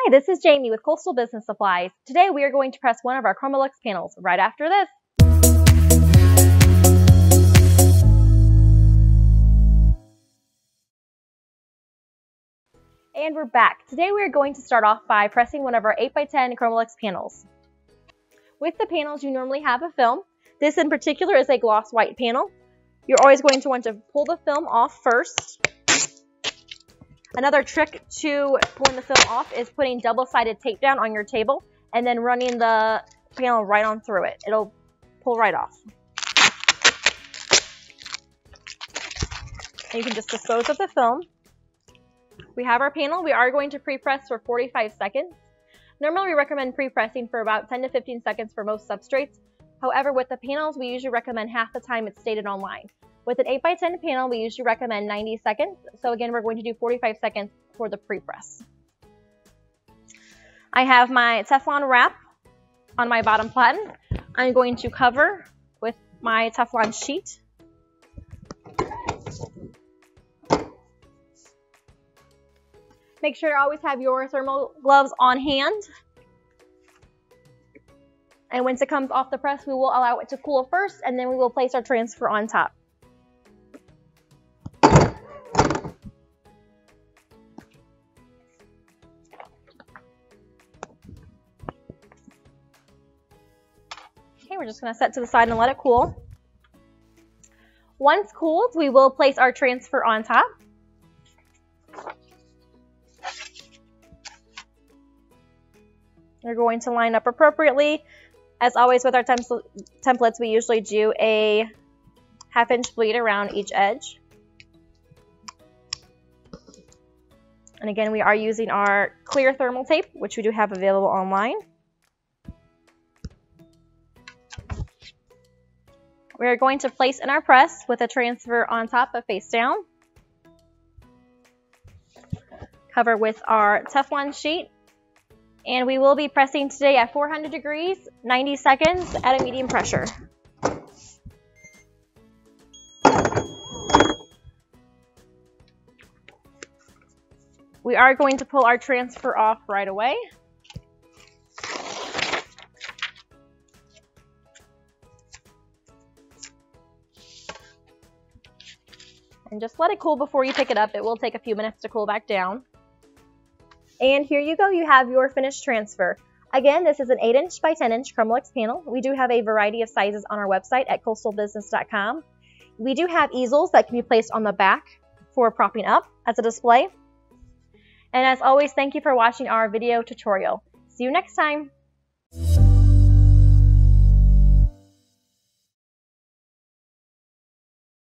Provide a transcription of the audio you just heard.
Hi, this is Jamie with Coastal Business Supplies. Today we are going to press one of our ChromaLuxe panels right after this. And we're back. Today we are going to start off by pressing one of our 8x10 ChromaLuxe panels. With the panels you normally have a film. This in particular is a gloss white panel. You're always going to want to pull the film off first. Another trick to pulling the film off is putting double-sided tape down on your table and then running the panel right on through it. It'll pull right off. And you can just dispose of the film. We have our panel. We are going to pre-press for 45 seconds. Normally we recommend pre-pressing for about 10 to 15 seconds for most substrates. However, with the panels, we usually recommend half the time it's stated online. With an 8x10 panel, we usually recommend 90 seconds. So again, we're going to do 45 seconds for the pre-press. I have my Teflon wrap on my bottom platen. I'm going to cover with my Teflon sheet. Make sure to always have your thermal gloves on hand. And once it comes off the press, we will allow it to cool first, and then we will place our transfer on top. Okay, we're just going to set to the side and let it cool. Once cooled, we will place our transfer on top. You're going to line up appropriately. As always with our templates, we usually do a 1/2 inch bleed around each edge. And again, we are using our clear thermal tape, which we do have available online. We are going to place in our press with a transfer on top of face down. Cover with our Teflon sheet. And we will be pressing today at 400 degrees, 90 seconds at a medium pressure. We are going to pull our transfer off right away. And just let it cool before you pick it up. It will take a few minutes to cool back down. And here you go, you have your finished transfer. Again, this is an 8-inch by 10-inch ChromaLuxe panel. We do have a variety of sizes on our website at coastalbusiness.com. We do have easels that can be placed on the back for propping up as a display. And as always, thank you for watching our video tutorial. See you next time.